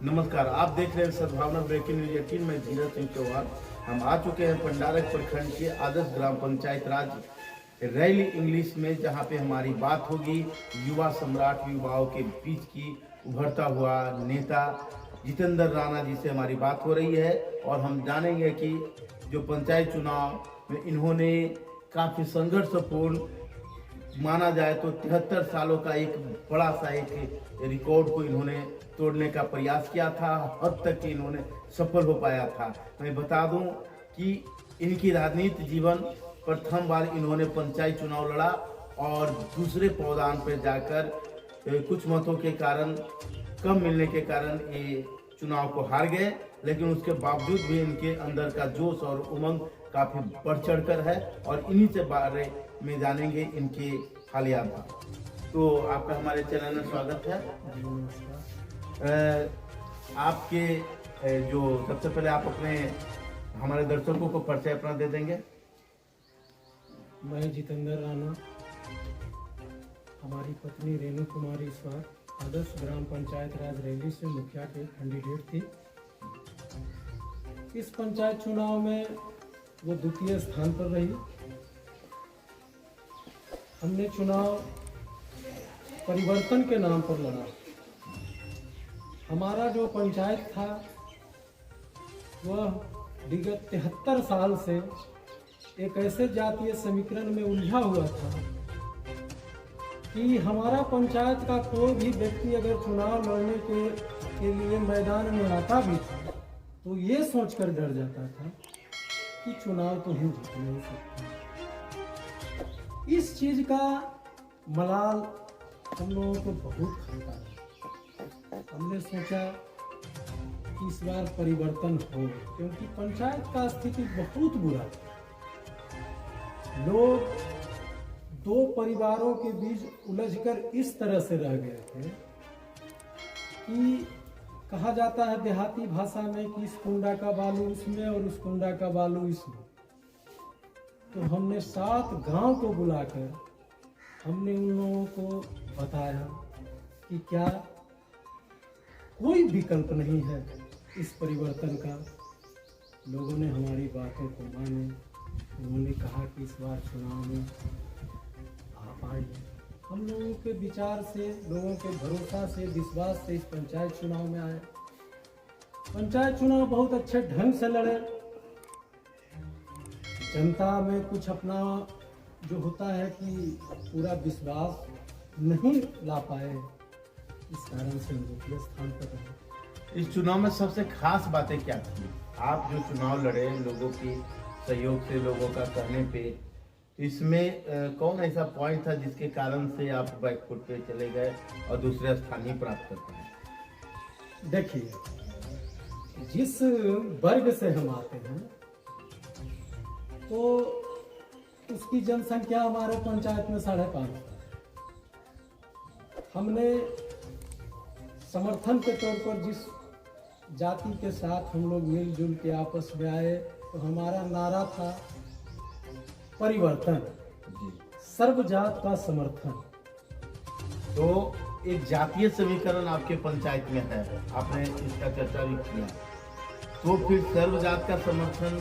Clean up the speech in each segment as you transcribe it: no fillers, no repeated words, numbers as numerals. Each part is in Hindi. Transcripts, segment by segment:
नमस्कार, आप देख रहे हैं सद्भावना ब्रेकिंग न्यूज 18 में धीरज सिंह चौहान। हम आ चुके हैं पंडारक प्रखंड के आदर्श ग्राम पंचायत राज रैली इंग्लिश में, जहां पे हमारी बात होगी युवा सम्राट, युवाओं के बीच की उभरता हुआ नेता जितेंद्र राणा जी से हमारी बात हो रही है। और हम जानेंगे कि जो पंचायत चुनाव में इन्होंने काफ़ी संघर्षपूर्ण माना जाए तो 73 सालों का एक बड़ा सा एक रिकॉर्ड को इन्होंने तोड़ने का प्रयास किया था, हद तक कि इन्होंने सफल हो पाया था। मैं बता दूं कि इनकी राजनीति जीवन प्रथम बार इन्होंने पंचायत चुनाव लड़ा और दूसरे पौधान पर जाकर कुछ मतों के कारण, कम मिलने के कारण ये चुनाव को हार गए। लेकिन उसके बावजूद भी इनके अंदर का जोश और उमंग काफ़ी बढ़ चढ़कर है और इन्हीं से बारे में जानेंगे इनके हालिया बात। तो आपका हमारे चैनल में स्वागत है। आपके जो सबसे पहले आप अपने हमारे दर्शकों को परिचय अपना दे देंगे। मैं जितेंद्र राणा, हमारी पत्नी रेणु कुमारी इस बार आदर्श ग्राम पंचायत राज रैली से मुखिया के कैंडिडेट थी। इस पंचायत चुनाव में वो द्वितीय स्थान पर रही। हमने चुनाव परिवर्तन के नाम पर लड़ा। हमारा जो पंचायत था वह विगत 73 साल से एक ऐसे जातीय समीकरण में उलझा हुआ था कि हमारा पंचायत का कोई भी व्यक्ति अगर चुनाव लड़ने के लिए मैदान में आता भी था तो ये सोचकर डर जाता था कि चुनाव तो हम जीत नहीं सकते। इस चीज का मलाल हम लोगों को बहुत खाता है। हमने सोचा कि इस बार परिवर्तन हो, क्योंकि पंचायत का स्थिति बहुत बुरा था। लोग दो परिवारों के बीच उलझकर इस तरह से रह गए थे कि कहा जाता है देहाती भाषा में कि इस कुंडा का बालू उसमें और उस कुंडा का बालू इसमें। तो हमने 7 गांव को बुलाकर हमने उन लोगों को बताया कि क्या कोई विकल्प नहीं है इस परिवर्तन का। लोगों ने हमारी बातों को माने। उन्होंने कहा कि इस बार चुनाव में आप आइए। हम लोगों के विचार से, लोगों के भरोसा से, विश्वास से इस पंचायत चुनाव में आए। पंचायत चुनाव बहुत अच्छे ढंग से लड़े। जनता में कुछ अपना जो होता है कि पूरा विश्वास नहीं ला पाए, इस कारण से द्वितीय स्थान पर रहे। इस चुनाव में सबसे खास बातें क्या थी? आप जो चुनाव लड़े लोगों की सहयोग से, लोगों का कहने पे, इसमें कौन ऐसा पॉइंट था जिसके कारण से आप बैकफुट पे चले गए और दूसरा स्थान ही प्राप्त कर पाए? देखिए, जिस वर्ग से हम आते हैं तो उसकी जनसंख्या हमारे पंचायत में 5.5। हमने समर्थन के तौर पर जिस जाति के साथ हम लोग मिलजुल के आपस में आए तो हमारा नारा था परिवर्तन, सर्वजात का समर्थन। तो एक जातीय समीकरण आपके पंचायत में है, आपने इसका चर्चा भी किया। तो फिर सर्वजात का समर्थन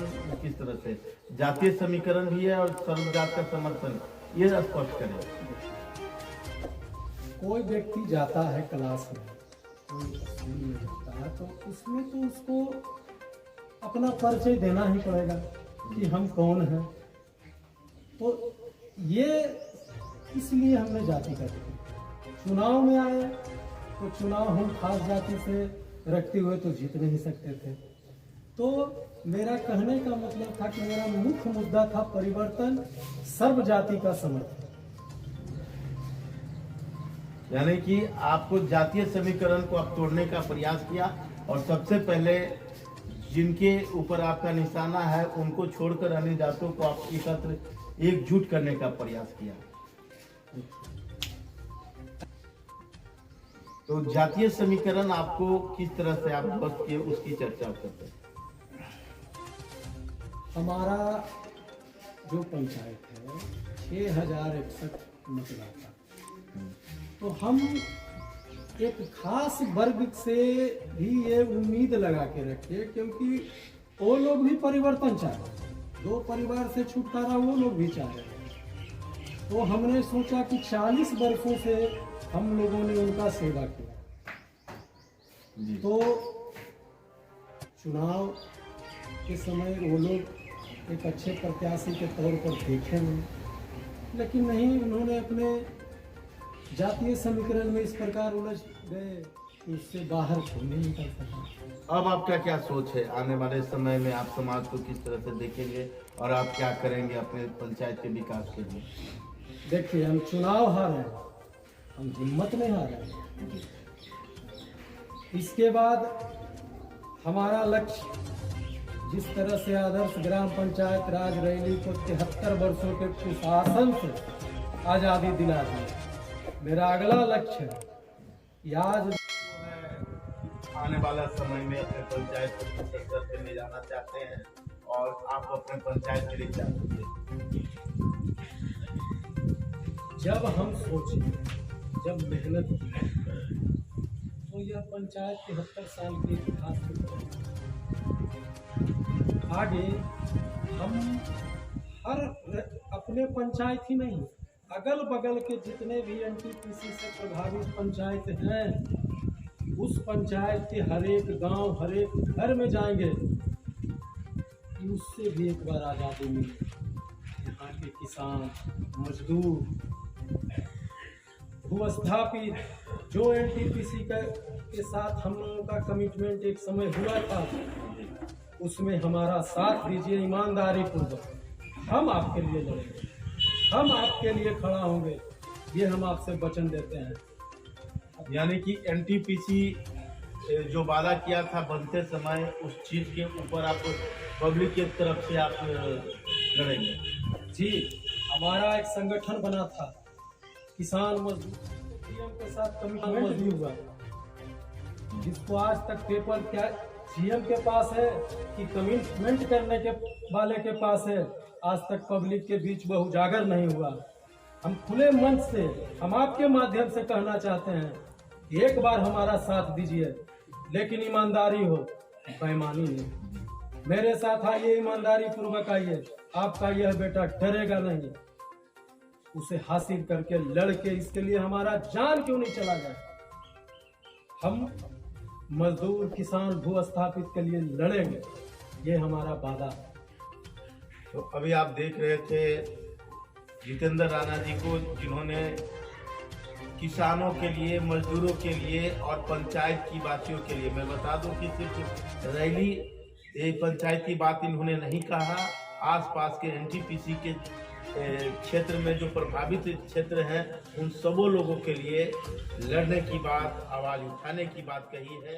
किस तरह से? जातीय समीकरण भी है और सर्वजात का समर्थन, ये स्पष्ट करें। कोई व्यक्ति जाता है क्लास में, कोई स्कूल में जाता है, तो उसमें तो उसको अपना परिचय देना ही पड़ेगा कि हम कौन हैं। तो ये इसलिए हमने जाति का चुनाव में आए। तो चुनाव हम खास जाति से रखते हुए तो जीत नहीं सकते थे। तो मेरा कहने का मतलब था कि मेरा मुख्य मुद्दा था परिवर्तन, सर्व जाति का समर्थन। यानी कि आपको जातीय समीकरण को आप तोड़ने का प्रयास किया और सबसे पहले जिनके ऊपर आपका निशाना है उनको छोड़कर अन्य जातों को आप एकजुट करने का प्रयास किया। तो जातीय समीकरण आपको किस तरह से आप बस किए, उसकी चर्चा करते हैं। हमारा जो पंचायत है 6061 मतदाता, तो हम एक खास वर्ग से भी ये उम्मीद लगा के रखे, क्योंकि वो लोग भी परिवर्तन चाह रहे हैं, 2 परिवार से छुटकारा वो लोग भी चाह रहे हैं। तो हमने सोचा कि 40 वर्षों से हम लोगों ने उनका सेवा किया, तो चुनाव के समय वो लोग एक अच्छे प्रत्याशी के तौर पर देखे नहीं, लेकिन नहीं, उन्होंने अपने जातीय समीकरण में इस प्रकार उलझ गए कि उससे बाहर क्यों नहीं निकल सका। अब आपका क्या सोच है, आने वाले समय में आप समाज को किस तरह से देखेंगे और आप क्या करेंगे अपने पंचायत के विकास के लिए? देखिए, हम चुनाव हारे हैं, हम हिम्मत नहीं हारे। इसके बाद हमारा लक्ष्य, जिस तरह से आदर्श ग्राम पंचायत राज रैली को 73 वर्षों के कुशासन से आज़ादी दिला दी, मेरा अगला लक्ष्य है कि आज आने वाला समय में अपने पंचायत को किस स्तर पे ले जाना चाहते हैं और आप अपने पंचायत के लिए क्या करेंगे? जब हम सोचे, जब मेहनत की, तो यह पंचायत 73 साल के इतिहास में आगे हम हर अपने पंचायत ही नहीं, अगल बगल के जितने भी एनटीपीसी से प्रभावित पंचायत हैं, उस पंचायत के हर एक गांव, हर एक घर में जाएंगे कि उससे भी एक बार आज़ादी मिले। यहाँ के किसान, मजदूर, भूस्थापित, जो एनटीपीसी के साथ हम लोगों का कमिटमेंट एक समय हुआ था, उसमें हमारा साथ दीजिए ईमानदारी पूर्वक। हम आपके लिए लड़ेंगे, हम आपके लिए खड़ा होंगे, ये हम आपसे वचन देते हैं। यानी कि एनटीपीसी जो वादा किया था बनते समय, उस चीज के ऊपर आप पब्लिक की तरफ से आप लड़ेंगे? जी, हमारा एक संगठन बना था, किसान मजदूर सीएम के साथ कमिटमेंट भी हुआ, जिसको आज तक पेपर क्या सीएम के पास है कि कमिटमेंट करने के वाले के पास है, आज तक पब्लिक के बीच वह उजागर नहीं हुआ। हम खुले मंच से, हम आपके माध्यम से कहना चाहते हैं, एक बार हमारा साथ दीजिए, लेकिन ईमानदारी हो, बेईमानी नहीं। मेरे साथ आइए, ईमानदारी पूर्वक आइए, आपका यह बेटा डरेगा नहीं, उसे हासिल करके लड़के, इसके लिए हमारा जान क्यों नहीं चला जाए। हम मजदूर, किसान, भू स्थापित के लिए लड़ेंगे, ये हमारा वादा है। तो अभी आप देख रहे थे जितेंद्र राणा जी को, जिन्होंने किसानों के लिए, मजदूरों के लिए और पंचायत की बातियों के लिए, मैं बता दूं कि सिर्फ रैली पंचायत की बात इन्होंने नहीं कहा, आसपास के एनटीपीसी के क्षेत्र में जो प्रभावित क्षेत्र हैं, उन सबों लोगों के लिए लड़ने की बात, आवाज़ उठाने की बात कही है।